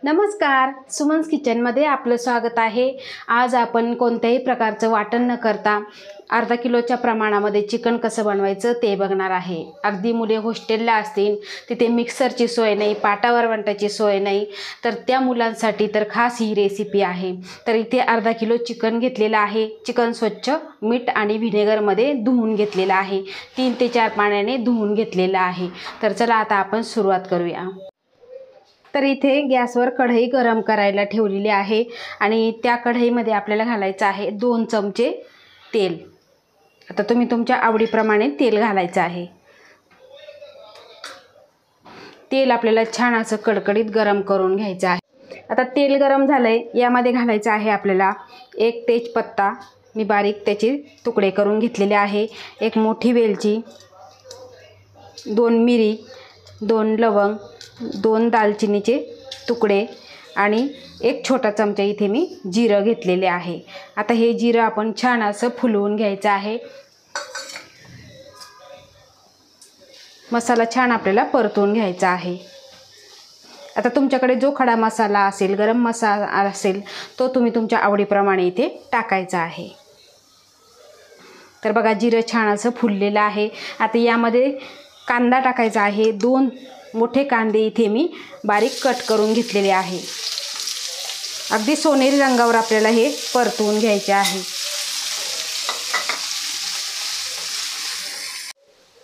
नमस्कार, सुमन्स किचनमध्ये आपलं स्वागत आहे। आज आपण कोणत्याही प्रकारचं वाटण न करता अर्धा किलोच्या प्रमाणामध्ये चिकन कसं बनवायचं ते बघणार आहे। अगदी मुले हॉस्टेलला असतील, तिथे मिक्सरची सोय नाही, पाटावर वाटायची सोय नाही, तर त्या मुलांसाठी तर खास ही रेसिपी आहे। तर इथे अर्धा किलो चिकन घेतलेलं आहे। चिकन स्वच्छ मीठ आणि व्हिनेगरमध्ये धुवून घेतलेलं आहे। 3 ते 4 पाण्याने धुवून घेतलेलं आहे। तर चला आता आपण सुरुवात करूया। तर इथे गॅसवर कढई गरम करायला ठेवलेली आहे आणि त्या कढईमध्ये आपल्याला घालायचं आहे 2 चमचे तेल। आता तुम्ही तुमच्या आवडीप्रमाणे तेल घालायचं आहे। तेल आपल्याला छान असं कडकडीत गरम करून घ्यायचं आहे। आता तेल गरम झालंय, यामध्ये घालायचं आहे आपल्याला 1 तेजपत्ता, मी बारीक त्याचे तुकडे करून घेतलेले आहे, 1 मोठी वेलची, 2 मिरी, 2 लवंग, 2 दालचिनीचे तुकडे आणि 1 छोटा चमचा इथे मी जिरं घेतलेले आहे। आता हे जिरं आपण छान असं फुलवून घ्यायचं आहे। मसाला छान आपल्याला परतून घ्यायचा आहे। आता तुमच्याकडे जो खडा मसाला असेल, गरम मसाला असेल, तो तुम्ही तुमच्या आवडीप्रमाणे इथे टाकायचा आहे। तर बघा, जिरं छान असं फुललेलं आहे। आता यामध्ये कांदा टाकायचा आहे। 2 मोठे कांदे इथे मी बारीक कट करून घेतलेले आहे। अगदी सोनेरी रंगावर आपल्याला हे परतवून घ्यायचे आहे।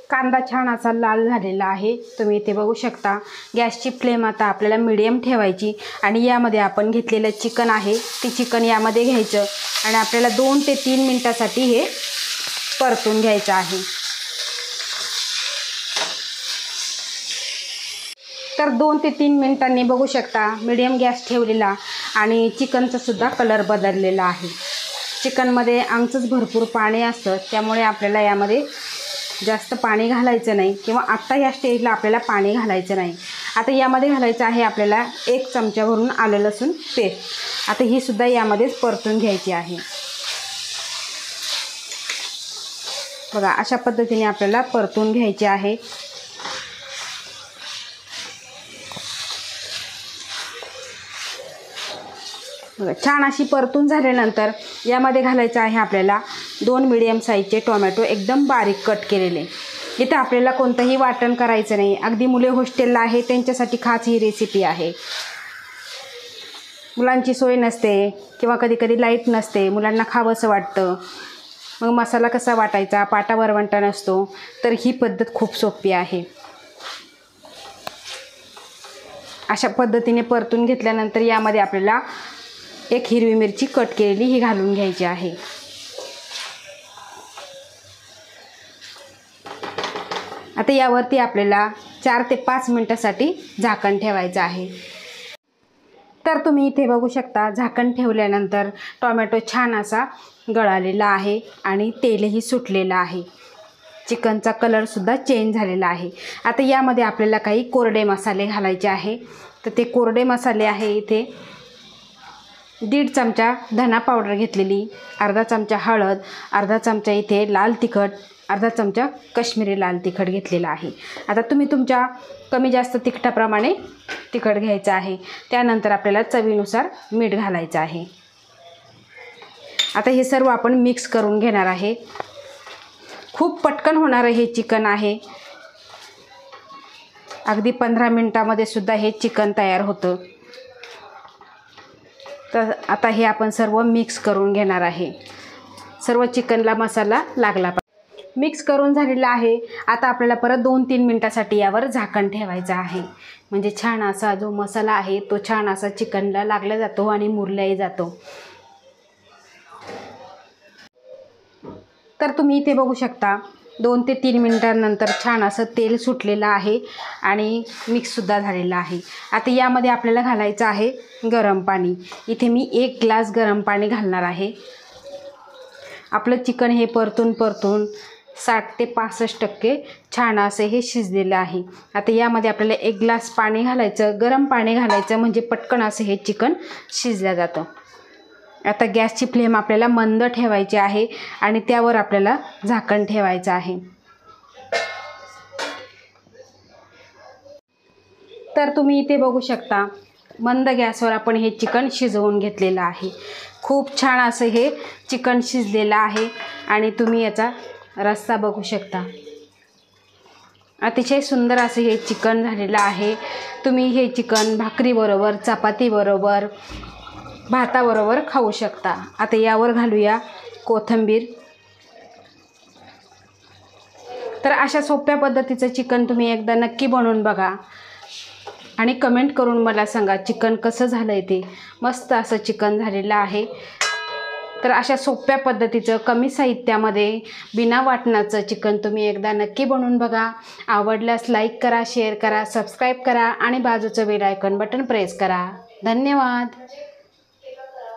कांदा छान असा लाल झालेला आहे, तुम्ही इथे बघू शकता। गॅसची फ्लेम आता आपल्याला मीडियम ठेवायची आणि यामध्ये आपण घेतलेलं चिकन आहे, ते चिकन यामध्ये घ्यायचं आणि आपल्याला 2 ते 3 मिनिटासाठी हे परतून घ्यायचं आहे। तर 2 ते 3 मिनिटांनी बघू शकता मीडियम गॅस ठेवलेला आणि चिकनचा सुद्धा कलर बदललेला आहे। चिकनमध्ये आमचंच भरपूर पाणी असतं, त्यामुळे आपल्याला यामध्ये जास्त पाणी घालायचं नाही किंवा आत्ता या स्टेजला आपल्याला पाणी घालायचं नाही। आता यामध्ये घालायचं आहे आपल्याला 1 चमचा भरून आलं लसूण पेस्ट। आता ही सुद्धा यामध्येच परतून घ्यायची आहे। बघा, अशा पद्धतीने आपल्याला परतून घ्यायचे आहे। छान अशी परतून झाल्यानंतर यामध्ये घालायचं आहे आपल्याला 2 मीडियम साईजचे टोमॅटो एकदम बारीक कट केलेले। इथे आपल्याला कोणतंही वाटण करायचं नाही, अगदी मुले हॉस्टेलला आहे त्यांच्यासाठी खास ही रेसिपी आहे। मुलांची सोय नसते किंवा कधी कधी लाईट नसते, मुलांना खावंसं वाटतं, मग मसाला कसा वाटायचा, पाटावर वंटा नसतो, तर ही पद्धत खूप सोपी आहे। अशा पद्धतीने परतून घेतल्यानंतर यामध्ये आपल्याला 1 हिरवी मिरची कट केलेली ही घालून घ्यायची आहे। आता यावरती आपल्याला 4 ते 5 मिनिटासाठी झाकण ठेवायचं आहे। तर तुम्ही इथे बघू शकता, झाकण ठेवल्यानंतर टोमॅटो छान असा गळालेला आहे आणि तेलही सुटलेलं आहे। चिकनचा कलर सुद्धा चेंज झालेला आहे। आता यामध्ये आपल्याला काही कोरडे मसाले घालायचे आहे। तर ते कोरडे मसाले आहे इथे 1.5 चमचा धना पावडर घेतलेली, अर्धा चमचा हळद, अर्धा चमचा इथे लाल तिखट, अर्धा चमचा काश्मीरी लाल तिखट घेतलेला आहे। आता तुम्ही तुमच्या कमी जास्त तिखटाप्रमाणे तिखट घ्यायचं आहे। त्यानंतर आपल्याला चवीनुसार मीठ घालायचं आहे। आता हे सर्व आपण मिक्स करून घेणार आहे। खूप पटकन होणारं हे चिकन आहे, अगदी 15 मिनिटामध्ये सुद्धा हे चिकन तयार होतं। तर आता हे आपण सर्व मिक्स करून घेणार आहे। सर्व चिकनला मसाला लागला पाहिजे। मिक्स करून झालेला आहे। आता आपल्याला परत 2-3 मिनिटासाठी यावर झाकण ठेवायचं आहे, म्हणजे छान असा जो मसाला आहे तो छान असा चिकनला लागला जातो आणि मुरलाही जातो। तर तुम्ही इथे बघू शकता 2 ते 3 मिनिटांनंतर छान असं तेल सुटलेलं आहे आणि मिक्ससुद्धा झालेलं आहे। आता यामध्ये आपल्याला घालायचं आहे गरम पाणी। इथे मी 1 ग्लास गरम पाणी घालणार आहे। आपलं चिकन हे परतून 60 ते 65% छान असं हे शिजलेलं आहे। आता यामध्ये आपल्याला 1 ग्लास पाणी घालायचं, गरम पाणी घालायचं, म्हणजे पटकन असं हे चिकन शिजलं जातं। आता गॅसची फ्लेम आपल्याला मंद ठेवायची आहे आणि त्यावर आपल्याला झाकण ठेवायचं आहे। तर तुम्ही इथे बघू शकता मंद गॅसवर आपण हे चिकन शिजवून घेतलेलं आहे। खूप छान असं हे चिकन शिजलेलं आहे आणि तुम्ही याचा रस्सा बघू शकता। अतिशय सुंदर असं हे चिकन झालेलं आहे। तुम्ही हे चिकन भाकरीबरोबर, चपातीबरोबर, भाताबरोबर खाऊ शकता। आता यावर घालूया कोथिंबीर। तर अशा सोप्या पद्धतीचं चिकन तुम्ही एकदा नक्की बनवून बघा आणि कमेंट करून मला सांगा चिकन कसं झालं आहे ते। मस्त असं चिकन झालेलं आहे। तर अशा सोप्या पद्धतीचं कमी साहित्यामध्ये बिना वाटणाचं चिकन तुम्ही एकदा नक्की बनवून बघा। आवडल्यास लाईक करा, शेअर करा, सबस्क्राईब करा आणि बाजूचं बेल आयकॉन बटन प्रेस करा। धन्यवाद।